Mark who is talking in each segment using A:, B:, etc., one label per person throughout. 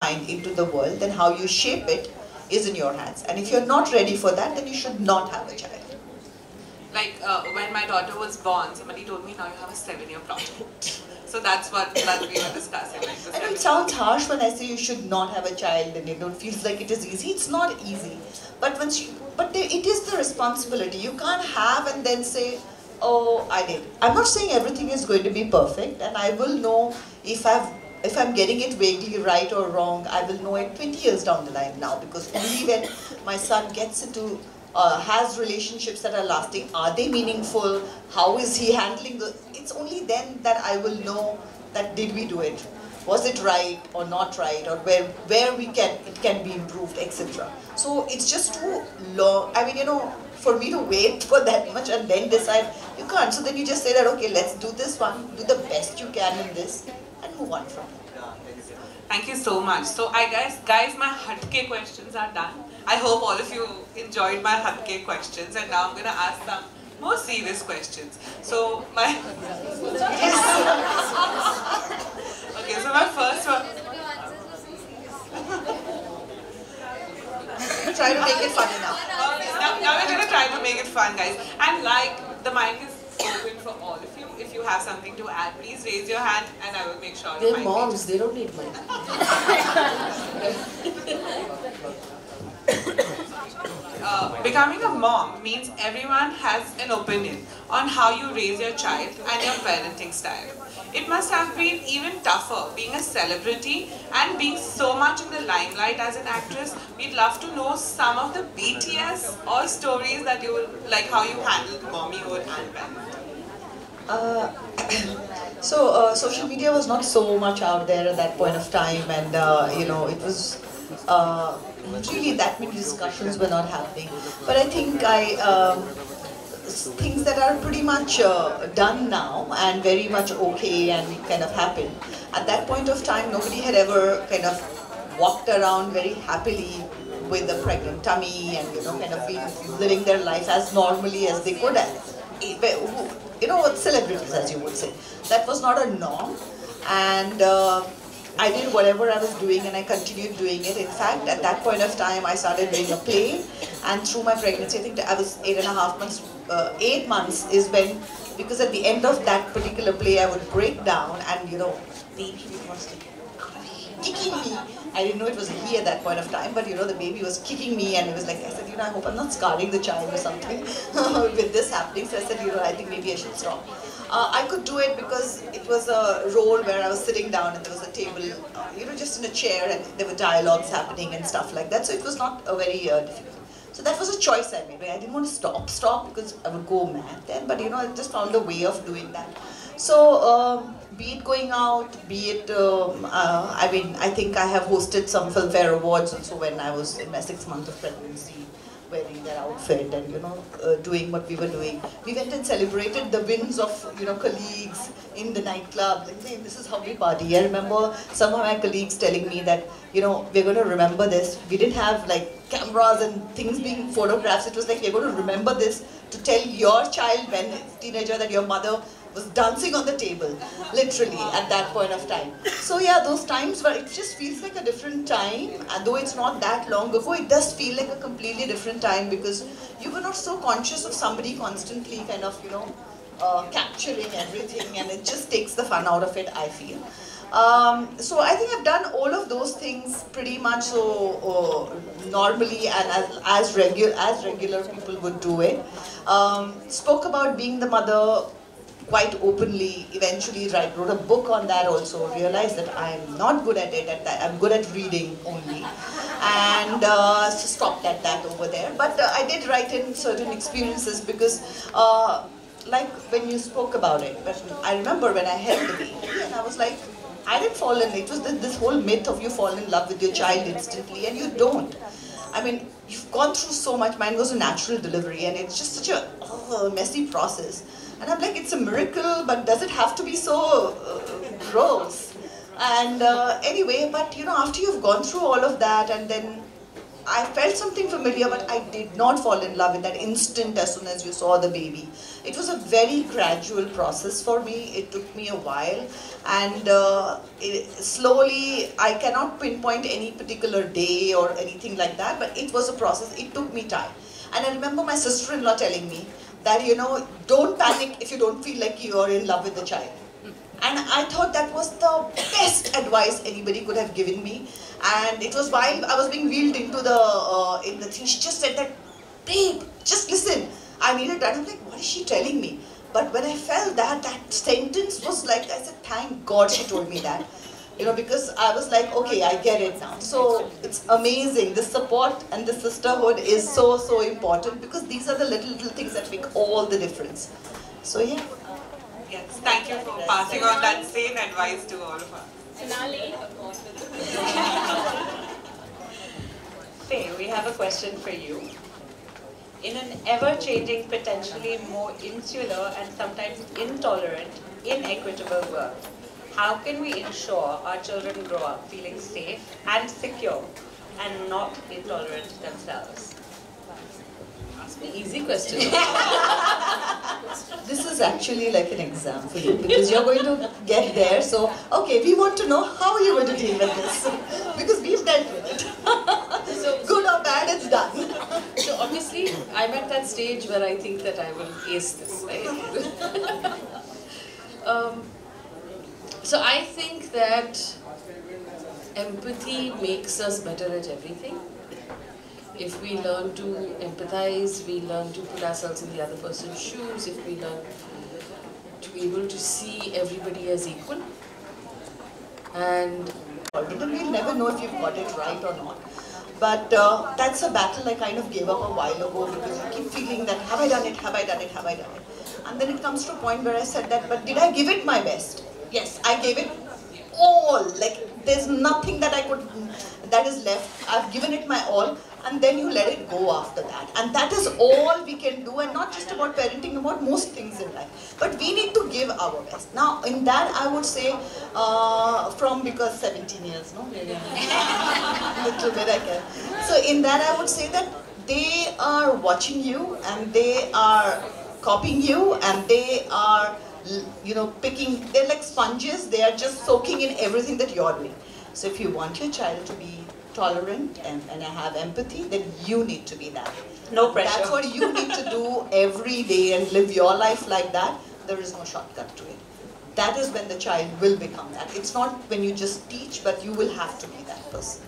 A: mind into the world, then how you shape it is in your hands. And if you're not ready for that, then you should not have a child.
B: Like when my daughter was born, somebody told me, now you have a 7-year project. So that's what we were discussing. Like
A: I know it sounds harsh when I say you should not have a child and it feels like it is easy. It's not easy. But it is the responsibility. You can't have and then say, oh, I did. I'm not saying everything is going to be perfect, and I will know if I'm getting it vaguely right or wrong. I will know it 20 years down the line now, because only when my son gets into has relationships that are lasting, are they meaningful, how is he handling it's only then that I will know that did we do it, was it right or not right, or where it can be improved, etc. So it's just too long. I mean, for me to wait for that much and then decide, you can't. So then you just say that, okay, let's do this one, do the best you can in this, and move on from it.
B: Thank you so much. So I guys, my hatke questions are done. I hope all of you enjoyed my hatke questions, and now I'm going to ask some more serious questions. So my okay, so my first one.
A: Try to make it fun enough.
B: Now we're going to try to make it fun, guys. And like, the mic is open for all of you. If you have something to add, please raise your hand and I will make sure.
C: They're moms, they don't need mic.
B: Becoming a mom means everyone has an opinion on how you raise your child and your parenting style. It must have been even tougher being a celebrity and being so much in the limelight as an actress. We'd love to know some of the BTS or stories that you will, like how you handled mommyhood and parenting.
A: Social media was not so much out there at that point of time, and it was really that many discussions were not happening. But I think things that are pretty much done now and very much okay and kind of happened. At that point of time, nobody had ever kind of walked around very happily with a pregnant tummy and kind of been living their life as normally as they could have. Celebrities, as you would say. That was not a norm, and I did whatever I was doing, and I continued doing it. In fact, at that point of time, I started doing a play, and through my pregnancy, I think I was 8.5 months, 8 months is when, because at the end of that particular play, I would break down, and baby was kicking me. I didn't know it was a he at that point of time, but the baby was kicking me, and it was like, I said, I hope I'm not scarring the child or something with this happening. So I said, I think maybe I should stop. I could do it because it was a role where I was sitting down and there was a table, just in a chair, and there were dialogues happening and stuff like that. So it was not a very difficult. So that was a choice I made. I didn't want to stop because I would go mad then. But I just found a way of doing that. So be it going out, be it, I think I have hosted some Filmfare Awards also when I was in my 6th month of pregnancy, wearing their outfit and doing what we were doing. We went and celebrated the wins of colleagues in the nightclub. Like, hey, this is how we party. I remember some of my colleagues telling me that we're going to remember this. We didn't have like cameras and things being photographs. It was like, we're going to remember this to tell your child, when teenager, that your mother was dancing on the table, literally, at that point of time. So yeah, those times where it just feels like a different time, and though it's not that long ago, it does feel like a completely different time, because you were not so conscious of somebody constantly kind of, capturing everything, and it just takes the fun out of it, I feel. So I think I've done all of those things pretty much so normally and as regular people would do it. Spoke about being the mother quite openly. Eventually wrote a book on that also, realized that I'm not good at it, I'm good at reading only, and stopped at that over there. But I did write in certain experiences because like when you spoke about it, but I remember when I held the baby and I was like, I didn't fall in, it was this whole myth of you fall in love with your child instantly, and you don't. I mean, you've gone through so much. Mine was a natural delivery, and it's just such a messy process. And I'm like, it's a miracle, but does it have to be so gross? And anyway, but after you've gone through all of that, and then I felt something familiar, but I did not fall in love in that instant as soon as you saw the baby. It was a very gradual process for me. It took me a while, and slowly, I cannot pinpoint any particular day or anything like that, but it was a process. It took me time. And I remember my sister-in-law telling me that, don't panic if you don't feel like you're in love with the child. And I thought that was the best advice anybody could have given me. And it was while I was being wheeled into in the thing, she just said that, babe, just listen. I needed that. I'm like, what is she telling me? But when I felt that sentence was like, I said, thank God she told me that. Because I was like, okay, I get it now. So it's amazing. The support and the sisterhood is so, so important, because these are the little things that make all the difference. So yeah.
B: Yes, thank you for passing on that same advice to all of us.
C: Sonali. Faye, we have a question for you. In an ever-changing, potentially more insular and sometimes intolerant, inequitable world, how can we ensure our children grow up feeling safe and secure and not intolerant themselves?
D: That's an easy question.
A: This is actually like an exam for you, because you're going to get there. So, okay, we want to know how you're going to deal with this, because we've dealt with it. So, good or bad, it's done.
D: So obviously, I'm at that stage where I think that I will ace this, right? So I think that empathy makes us better at everything. If we learn to empathize, we learn to put ourselves in the other person's shoes, if we learn to be able to see everybody as equal. And
A: we'll never know if you've got it right or not. But that's a battle I kind of gave up a while ago, because I keep feeling that, have I done it, have I done it, have I done it? And then it comes to a point where I said that, but did I give it my best? Yes, I gave it all. Like, there's nothing that that is left. I've given it my all. And then you let it go after that. And that is all we can do, and not just about parenting, about most things in life. But we need to give our best. Now, in that, I would say, because 17 years, no? Little bit I can. So in that, I would say that they are watching you, and they are copying you, and they are, picking, they're like sponges. They are just soaking in everything that you're doing. So if you want your child to be tolerant and have empathy, then you need to be that.
C: No pressure.
A: That's what you need to do every day and live your life like that. There is no shortcut to it. That is when the child will become that. It's not when you just teach, but you will have to be that person.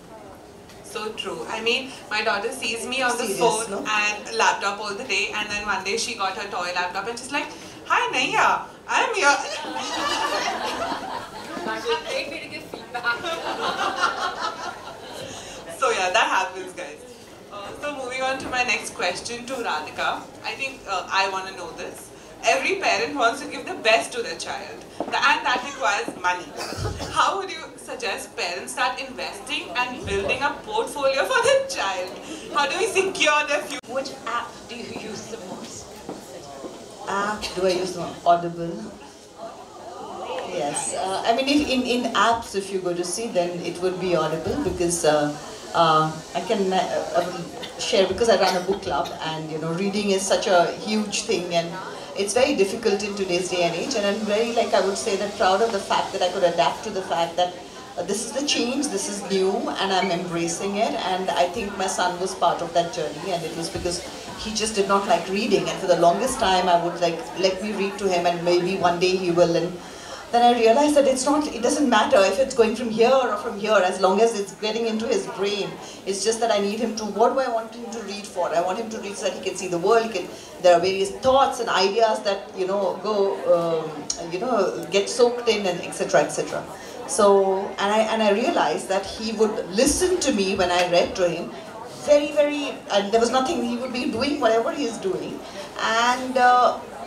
B: So true. I mean, my daughter sees me on the
A: Serious,
B: phone
A: no?
B: and laptop all the day, and then one day she got her toy laptop and she's like, hi Naiya, I'm here.
C: Great way to give feedback.
B: So yeah, that happens, guys. So moving on to my next question to Radhika. I think I want to know this. Every parent wants to give the best to their child, and that requires money. How would you suggest parents start investing and building a portfolio for their child? How do we secure their future?
C: Which app do you use the most?
A: App do I use? Audible. Yes. I mean, if in apps, if you go to see, then it would be Audible, because I can share, because I run a book club, and reading is such a huge thing, and it's very difficult in today's day and age. And I'm very, I would say, that proud of the fact that I could adapt to the fact that this is the change, this is new, and I'm embracing it. And I think my son was part of that journey, and it was because he just did not like reading, and for the longest time I would let me read to him, and maybe one day he will. And then I realized that it doesn't matter if it's going from here or from here, as long as it's getting into his brain. It's just that I need him to, what do I want him to read for? I want him to read so that he can see the world, there are various thoughts and ideas that, get soaked in, and etc., etc. So, and I realized that he would listen to me when I read to him, very, very, and there was nothing, he would be doing whatever he is doing, and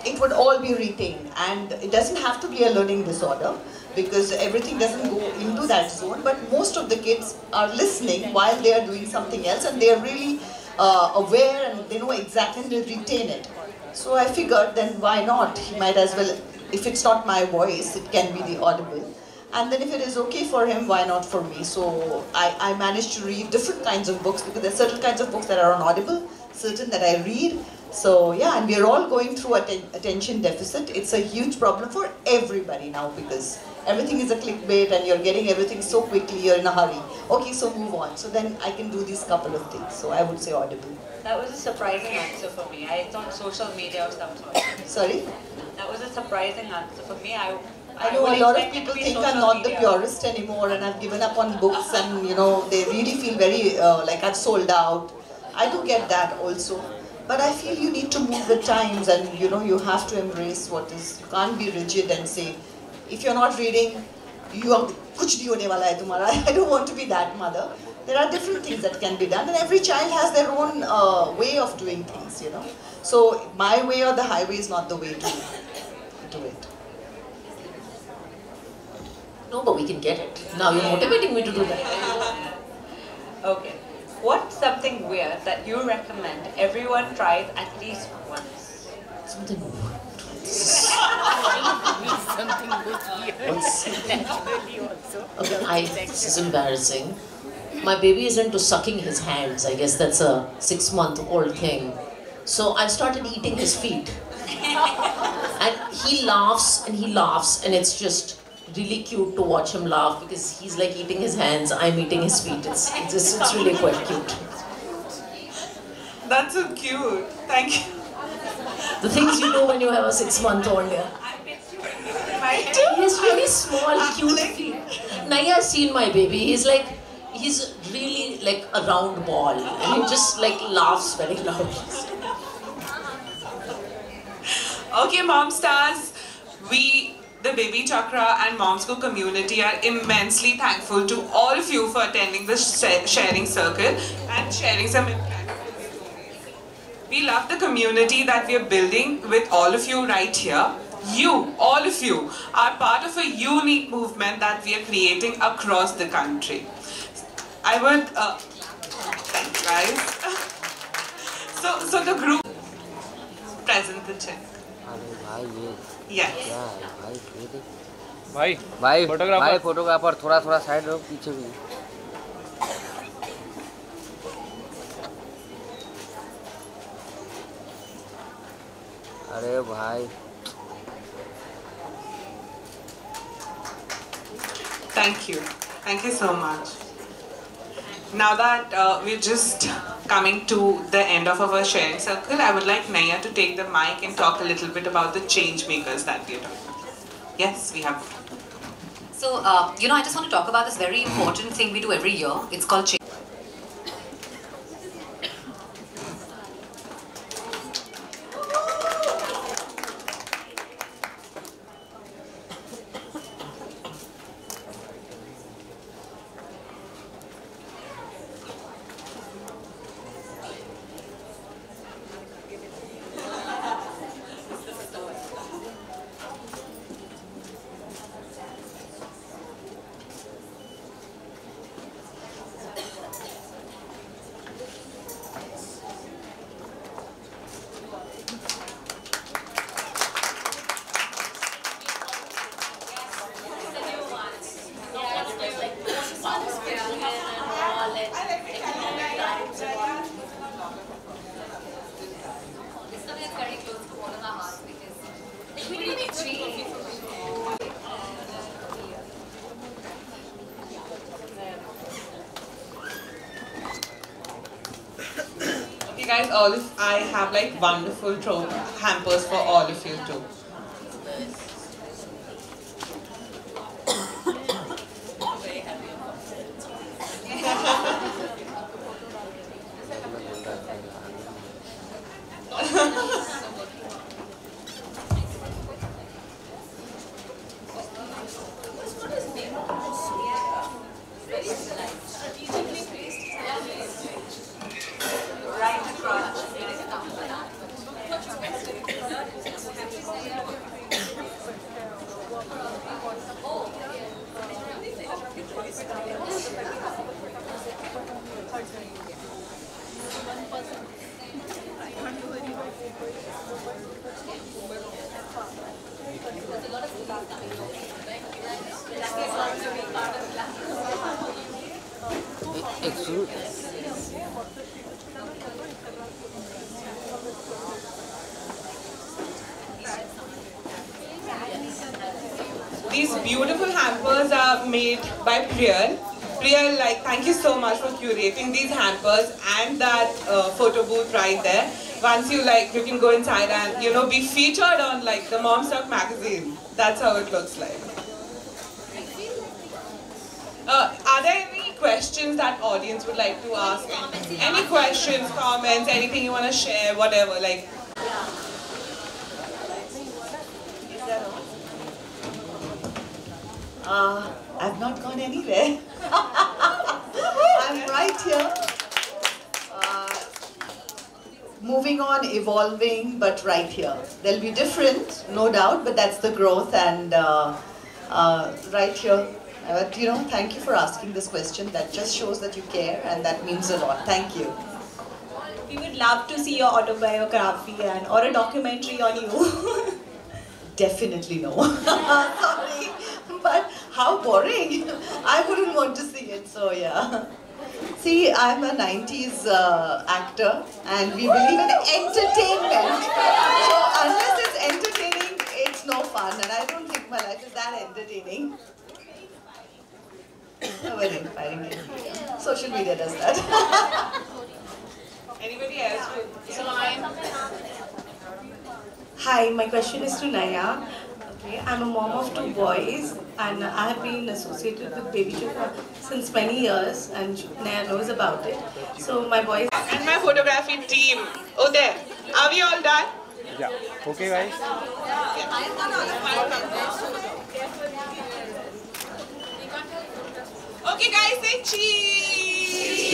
A: it would all be retained. And it doesn't have to be a learning disorder, because everything doesn't go into that zone, but most of the kids are listening while they are doing something else, and they are really aware, and they know exactly, and they retain it. So I figured, then why not? He might as well, if it's not my voice, it can be the Audible. And then if it is okay for him, why not for me? So I managed to read different kinds of books, because there are certain kinds of books that are on Audible, certain that I read. So yeah, and we're all going through attention deficit. It's a huge problem for everybody now, because everything is a clickbait and you're getting everything so quickly, you're in a hurry. Okay, so move on. So then I can do these couple of things. So I would say Audible.
C: That was a surprising answer for me. I thought social media or some sort.
A: Sorry?
C: That was a surprising answer for me.
A: I know a lot of people think I'm not the purist anymore and I've given up on books, and you know, they really feel very like I've sold out. I do get that also. But I feel you need to move with times, and you know, you have to embrace what is. You can't be rigid and say, if you're not reading, you are kuch nahi hone wala hai tumhara. I don't want to be that mother. There are different things that can be done, and every child has their own way of doing things, you know. So my way or the highway is not the way to do it.
D: No, but we can get it. Now you're motivating me to do that.
C: Okay. What's something weird that you recommend everyone tries at least once?
D: Something okay, this is embarrassing. My baby is into sucking his hands. I guess that's a 6-month-old thing. So I've started eating his feet. And he laughs and he laughs, and it's just really cute to watch him laugh, because he's like eating his hands, I'm eating his feet. It's really quite cute.
B: That's so cute. Thank you.
D: The things you do when you have a 6-month-old. Yeah. He has really small, cute feet. Naya has seen my baby. He's really like a round ball, and he just like laughs very loudly.
B: Okay, Mom Stars, we, the Baby Chakra and Moms Go community, are immensely thankful to all of you for attending this sharing circle and sharing some impactful stories. We love the community that we are building with all of you right here. You, all of you, are part of a unique movement that we are creating across the country. I would, thank you guys. So the group, present the check. Yes.
E: भाई photographer थोड़ा side रहो, पीछे भी. अरे भाई.
B: Thank you so much. Now that we're just coming to the end of our sharing circle, I would like Naya to take the mic and talk a little bit about the change makers that we're talking about. Yes, we have.
F: So, I just want to talk about this very important thing we do every year. It's called change.
B: Okay guys, I have like wonderful hampers for all of you too.
C: Right across.
B: These beautiful hampers are made by Priyal. Priyal, like, thank you so much for curating these hampers and that photo booth right there. Once you you can go inside and be featured on like the Mom Stock magazine. That's how it looks like. Are there any questions that audience would like to ask? Any questions, comments, anything you want to share, whatever, like.
A: I've not gone anywhere. I'm right here. Moving on, evolving, but right here. They'll be different, no doubt, but that's the growth, and right here. But thank you for asking this question. That just shows that you care, and that means a lot. Thank you.
G: We would love to see your autobiography or a documentary on you.
A: Definitely no. Sorry, but how boring. I wouldn't want to see it, so yeah. See, I'm a 90s actor, and we believe in entertainment. So unless it's entertaining, it's no fun, and I don't think my life is that entertaining. No, very inspiring. Social media does that.
B: Anybody else?
G: Hi, my question is to Naya. Okay, I'm a mom of 2 boys, and I have been associated with Baby Chakra since many years, and Naya knows about it. So my boys
B: And my photography team. Oh, there. Are we all done?
H: Yeah. Okay, guys.
B: Okay, guys, say cheese.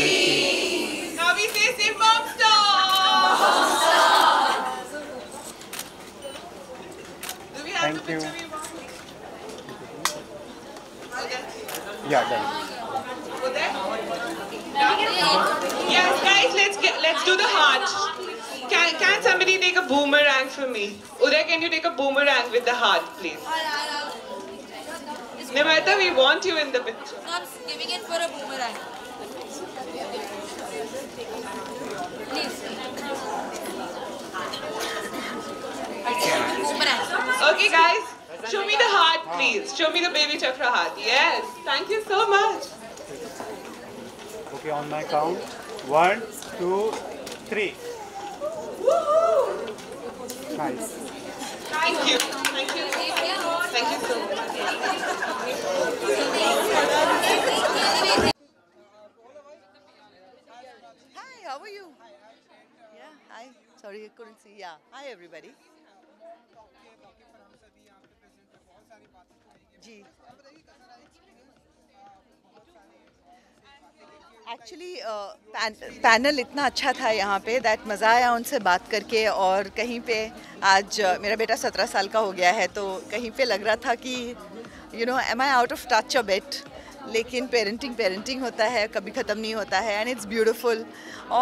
B: Now we say Mom Stock. Do we have
H: Thank
B: the picture
H: you.
B: we want?
H: Yeah, done.
B: Go there. Yes, guys, let's do the heart. Can somebody take a boomerang for me? Uday, can you take a boomerang with the heart, please? Nimarta, we want you in the picture.
I: Not giving it for a boomerang. Please. Boomerang.
B: Okay, guys, show me the heart, please. Show me the Baby Chakra heart. Yes, thank you so much.
H: Okay, on my count. 1, 2, 3.
B: Woohoo!
H: Nice.
B: Thank you. Thank you. Thank you so much.
A: Hi, how are you? Yeah, hi. Sorry, I couldn't see. Yeah, hi everybody. Ji. Actually panel इतना अच्छा था यहाँ पे that मज़ा आया उनसे बात करके, और कहीं पे आज मेरा बेटा 17 साल का हो गया है, तो कहीं पे लग रहा था कि am I out of touch a bit, लेकिन पेरेंटिंग होता है, कभी ख़त्म नहीं होता है, एंड इट्स ब्यूटीफुल.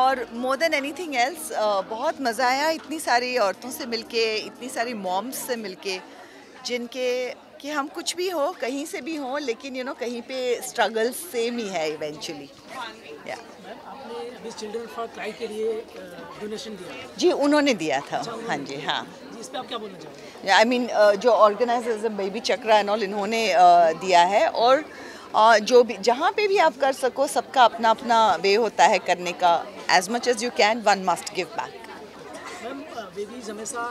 A: और मोर देन एनीथिंग एल्स बहुत मज़ा आया इतनी सारी औरतों से मिलके, इतनी सारी मॉम्स से मिलके, जिनके कि हम कुछ भी हो, कहीं से भी हो, लेकिन कहीं पे स्ट्रगल सेम ही है इवेंचुअली. या
J: आपने अभी चिल्ड्रन फॉर क्राई के लिए डोनेशन दिया?
A: जी, उन्होंने दिया था. हाँ जी, हाँ.
J: इस पे आप क्या बोलना चाहोगे?
A: आई मीन जो organisers Baby Chakra and all, इन्होंने दिया है, और जो भी जहाँ पे भी आप कर सको, सबका अपना अपना वे होता है करने का. As much as you can, one must give back.
J: Ma'am, babies हमेशा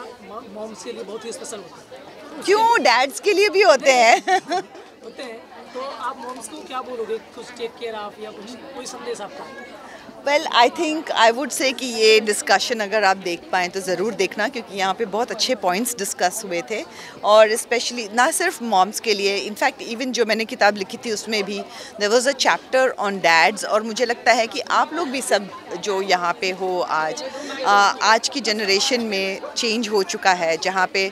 J: मॉम्स के लिए बहुत ही स्पेशल होते हैं.
A: क्यों, डैड्स के लिए भी होते हैं.
J: होते हैं, तो आप मॉम्स को क्या बोलोगे? कुछ टेक केयर ऑफ या कुछ कोई संदेश आपका?
A: Well, I think I would say कि ये डिस्कशन अगर आप देख पाएँ तो ज़रूर देखना, क्योंकि यहाँ पे बहुत अच्छे पॉइंट्स डिस्कस हुए थे, और स्पेशली ना सिर्फ मॉम्स के लिए, इनफैक्ट इवन जो मैंने किताब लिखी थी उसमें भी there was a chapter on dads. और मुझे लगता है कि आप लोग भी सब जो यहाँ पे हो आज की जनरेशन में चेंज हो चुका है, जहाँ पे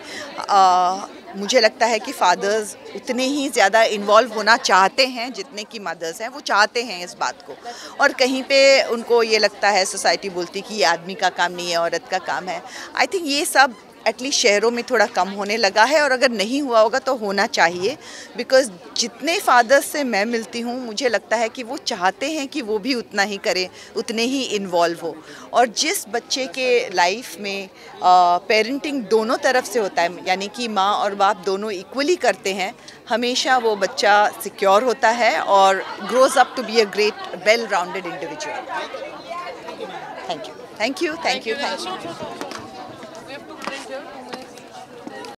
A: मुझे लगता है कि फादर्स उतने ही ज़्यादा इन्वॉल्व होना चाहते हैं जितने कि मदर्स हैं. वो चाहते हैं इस बात को, और कहीं पे उनको ये लगता है, सोसाइटी बोलती कि ये आदमी का काम नहीं है, औरत का काम है. आई थिंक ये सब एटलीस्ट शहरों में थोड़ा कम होने लगा है, और अगर नहीं हुआ होगा तो होना चाहिए, बिकॉज़ जितने फादर्स से मैं मिलती हूँ मुझे लगता है कि वो चाहते हैं कि वो भी उतना ही करें, उतने ही इन्वॉल्व हो। और जिस बच्चे के लाइफ में पेरेंटिंग दोनों तरफ से होता है, यानी कि माँ और बाप दोनों इक्वली करते हैं, हमेशा वो बच्चा सिक्योर होता है और grows up to be a great well rounded individual. Thank you, thank you, thank you, thank you.